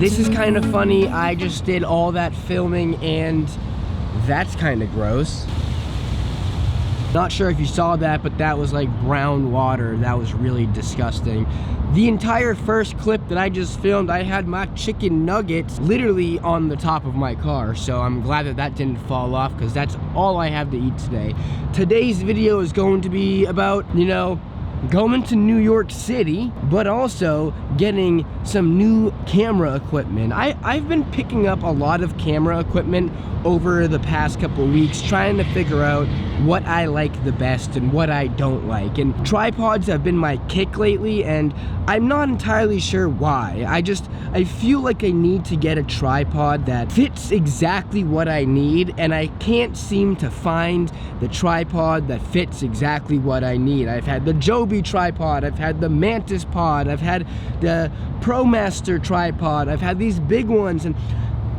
This is kind of funny. I just did all that filming and that's kind of gross. Not sure if you saw that, but that was like brown water. That was really disgusting. The entire first clip that I just filmed, I had my chicken nuggets literally on the top of my car. So I'm glad that that didn't fall off because that's all I have to eat today. Today's video is going to be about, you know, going to New York City, but also getting some new camera equipment. I've been picking up a lot of camera equipment over the past couple of weeks, trying to figure out what I like the best and what I don't like. And tripods have been my kick lately, and I'm not entirely sure why. I feel like I need to get a tripod that fits exactly what I need, and I can't seem to find the tripod that fits exactly what I need. I've had the Joby tripod, I've had the Mantis Pod, I've had the ProMaster tripod, I've had these big ones, and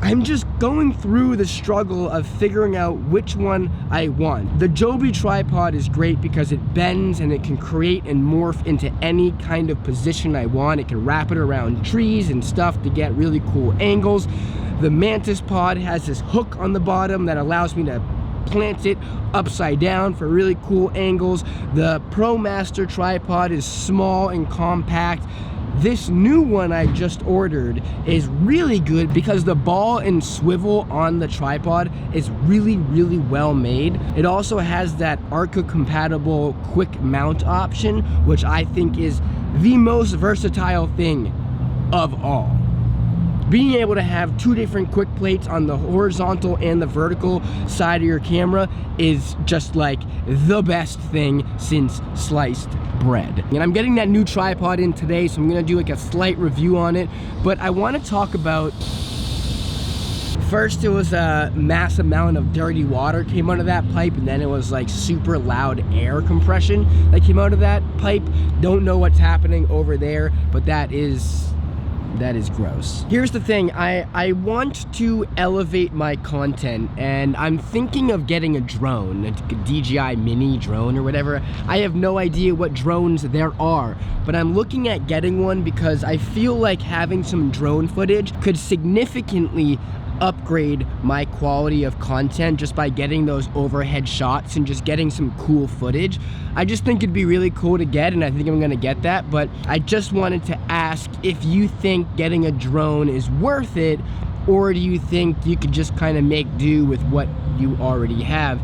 I'm just going through the struggle of figuring out which one I want. The Joby tripod is great because it bends and it can create and morph into any kind of position I want. It can wrap it around trees and stuff to get really cool angles. The Mantis Pod has this hook on the bottom that allows me to plant it upside down for really cool angles. The ProMaster tripod is small and compact. This new one I just ordered is really good because the ball and swivel on the tripod is really, really well made. It also has that ARCA compatible quick mount option, which I think is the most versatile thing of all. Being able to have two different quick plates on the horizontal and the vertical side of your camera is just like the best thing since sliced bread. And I'm getting that new tripod in today, so I'm gonna do like a slight review on it. But I wanna talk about, first it was a mass amount of dirty water came out of that pipe, and then it was like super loud air compression that came out of that pipe. Don't know what's happening over there, but that is gross. Here's the thing, I want to elevate my content, and I'm thinking of getting a drone, a DJI mini drone or whatever. I have no idea what drones there are, but I'm looking at getting one because I feel like having some drone footage could significantly upgrade my quality of content just by getting those overhead shots and just getting some cool footage. I just think it'd be really cool to get, and I think I'm gonna get that. But I just wanted to ask if you think getting a drone is worth it, or do you think you could just kind of make do with what you already have?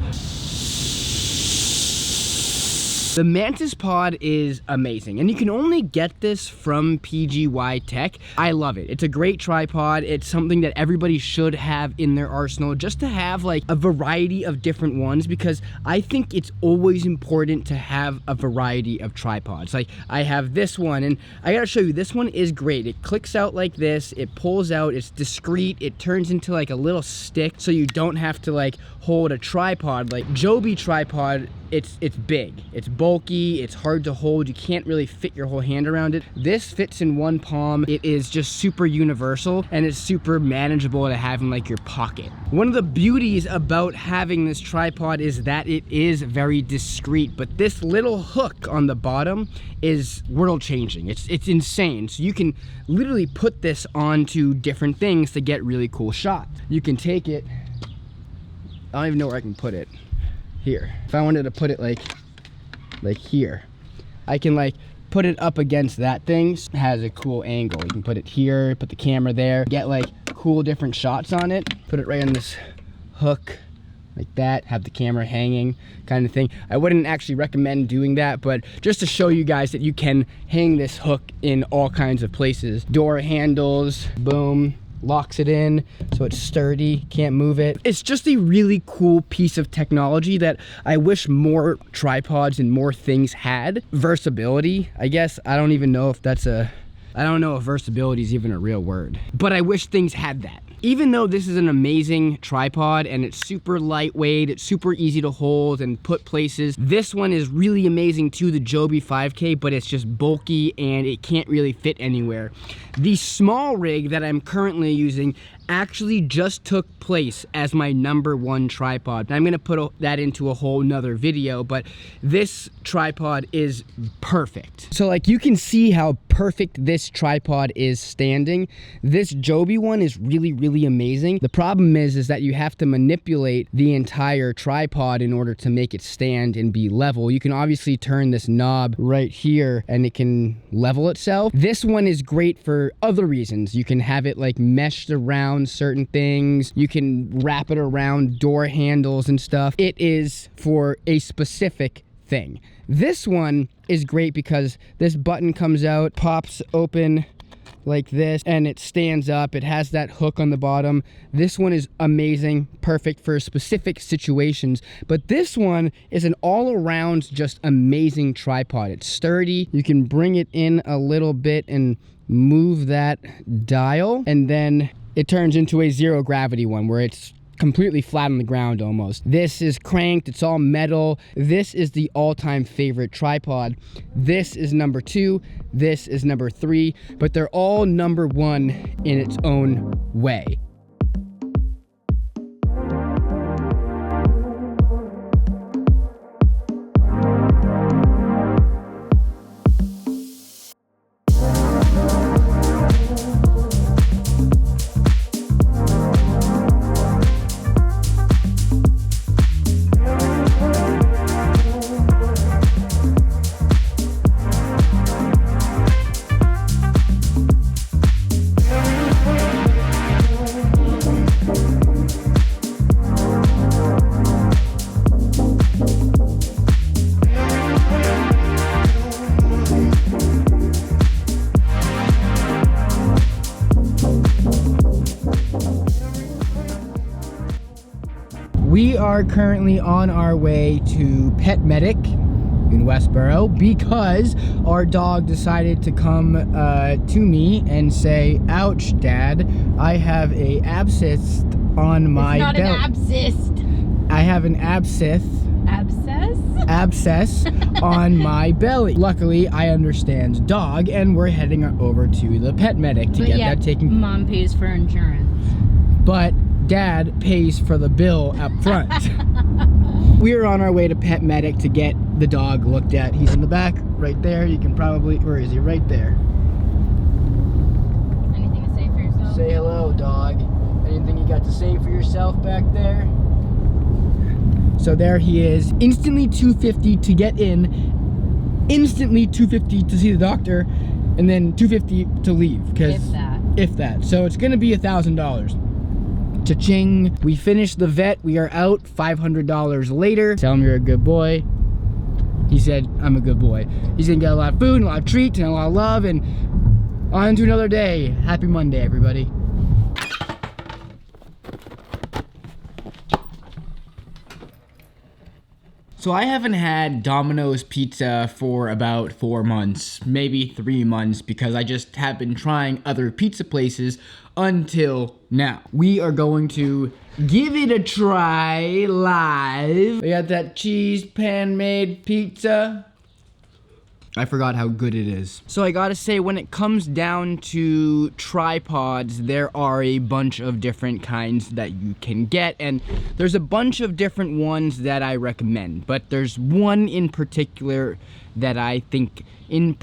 The Mantis Pod is amazing, and you can only get this from PGY Tech. I love it. It's a great tripod. It's something that everybody should have in their arsenal, just to have like a variety of different ones, because I think it's always important to have a variety of tripods. Like I have this one, and I gotta show you, this one is great. It clicks out like this, it pulls out, it's discreet, it turns into like a little stick so you don't have to like hold a tripod. Like Joby tripod, it's big, it's bulky, it's hard to hold, you can't really fit your whole hand around it. This fits in one palm. It is just super universal, and it's super manageable to have in like your pocket. One of the beauties about having this tripod is that it is very discreet, but this little hook on the bottom is world changing. It's insane. So you can literally put this onto different things to get really cool shots. You can take it, I don't even know where I can put it. Here, if I wanted to put it like here, I can like put it up against that thing. It has a cool angle. You can put it here, put the camera there, get like cool different shots on it, put it right on this hook like that, have the camera hanging kind of thing. I wouldn't actually recommend doing that, but just to show you guys that you can hang this hook in all kinds of places. Door handles, boom, locks it in so it's sturdy, can't move it. It's just a really cool piece of technology that I wish more tripods and more things had. Versatility, I guess. I don't even know if that's I don't know if versatility is even a real word, but I wish things had that. Even though this is an amazing tripod and it's super lightweight, it's super easy to hold and put places, this one is really amazing too, the Joby 5K, but it's just bulky and it can't really fit anywhere. The SmallRig that I'm currently using actually just took place as my #1 tripod. I'm gonna put that into a whole nother video, but this tripod is perfect. So like you can see how perfect this tripod is standing. This Joby one is really, really amazing. The problem is that you have to manipulate the entire tripod in order to make it stand and be level. You can obviously turn this knob right here and it can level itself. This one is great for other reasons. You can have it like meshed around certain things. You can wrap it around door handles and stuff. It is for a specific thing. This one is great because this button comes out, pops open like this, and it stands up. It has that hook on the bottom. This one is amazing, perfect for specific situations. But this one is an all-around just amazing tripod. It's sturdy. You can bring it in a little bit and move that dial, and then it turns into a zero gravity one where it's completely flat on the ground almost. This is cranked, it's all metal. This is the all-time favorite tripod. This is #2, this is #3, but they're all #1 in its own way. We are currently on our way to Pet Medic in Westboro because our dog decided to come to me and say, "Ouch, Dad, I have a abscess on my belly." It's not an abscess. I have an abscess. Abscess? Abscess on my belly. Luckily, I understand dog, and we're heading over to the Pet Medic to get that taken. Mom pays for insurance. But Dad pays for the bill up front. We are on our way to Pet Medic to get the dog looked at. He's in the back, right there. You can probably, where is he? Right there. Anything to say for yourself? Say hello, dog. Anything you got to say for yourself back there? So there he is. Instantly $250 to get in. Instantly $250 to see the doctor. And then $250 to leave. If that. So it's gonna be $1,000. Cha-ching. We finished the vet. We are out. $500 later. Tell him you're a good boy. He said, I'm a good boy. He's gonna get a lot of food and a lot of treats and a lot of love, and on to another day. Happy Monday, everybody. So I haven't had Domino's pizza for about 4 months, maybe 3 months, because I just have been trying other pizza places until now. We are going to give it a try live. We got that cheese pan-made pizza. I forgot how good it is. So I gotta say, when it comes down to tripods, there are a bunch of different kinds that you can get, and there's a bunch of different ones that I recommend, but there's one in particular that I think is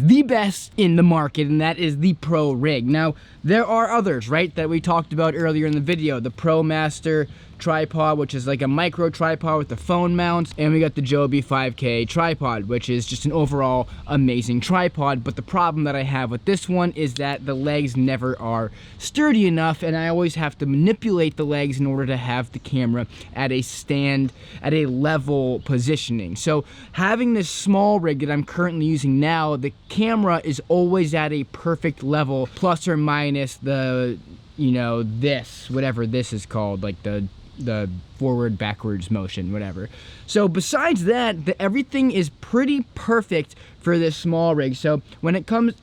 the best in the market, and that is the SmallRig. Now, there are others, right, that we talked about earlier in the video. The ProMaster tripod, which is like a micro tripod with the phone mounts, and we got the Joby 5K tripod, which is just an overall amazing tripod. But the problem that I have with this one is that the legs never are sturdy enough, and I always have to manipulate the legs in order to have the camera at a level positioning. So having this SmallRig that I'm currently using now, the camera is always at a perfect level, plus or minus the, you know, this, whatever this is called, like the forward backwards motion, whatever. So besides that, everything is pretty perfect for this SmallRig. So when it comes,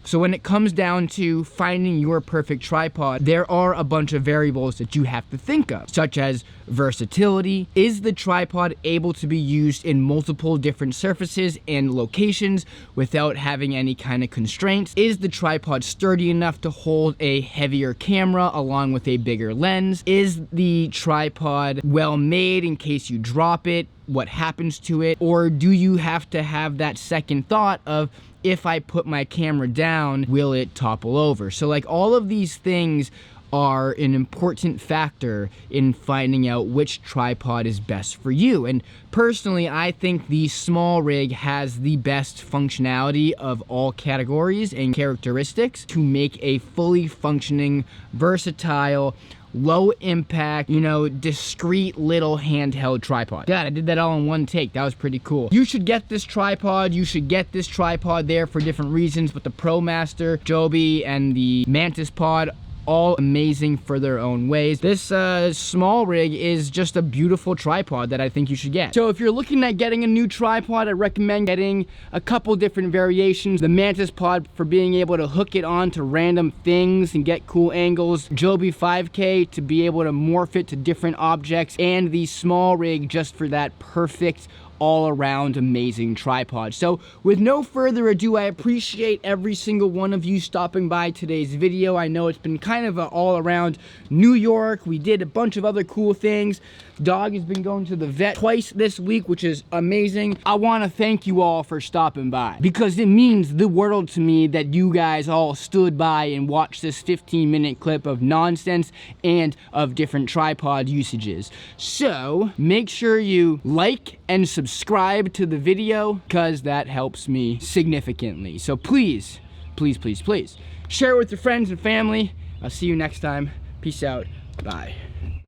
so when it comes down to finding your perfect tripod, there are a bunch of variables that you have to think of, such as versatility? Is the tripod able to be used in multiple different surfaces and locations without having any kind of constraints? Is the tripod sturdy enough to hold a heavier camera along with a bigger lens? Is the tripod well made in case you drop it? What happens to it? Or do you have to have that second thought of, if I put my camera down, will it topple over? So like, all of these things are an important factor in finding out which tripod is best for you. And personally, I think the SmallRig has the best functionality of all categories and characteristics to make a fully functioning, versatile, low impact, you know, discreet little handheld tripod. God, I did that all in one take. That was pretty cool. You should get this tripod. You should get this tripod there for different reasons, but the ProMaster, Joby, and the Mantis Pod, all amazing for their own ways. This SmallRig is just a beautiful tripod that I think you should get. So if you're looking at getting a new tripod, I recommend getting a couple different variations. The Mantis Pod for being able to hook it onto random things and get cool angles. Joby 5K to be able to morph it to different objects. And the SmallRig just for that perfect all-around amazing tripod. So with no further ado, I appreciate every single one of you stopping by today's video. I know it's been kind of an all-around New York. We did a bunch of other cool things. Dog has been going to the vet twice this week, which is amazing. I want to thank you all for stopping by, because it means the world to me that you guys all stood by and watched this 15-minute clip of nonsense and of different tripod usages. So make sure you like and subscribe to the video, because that helps me significantly. So please, please, please, please share it with your friends and family. I'll see you next time. Peace out. Bye.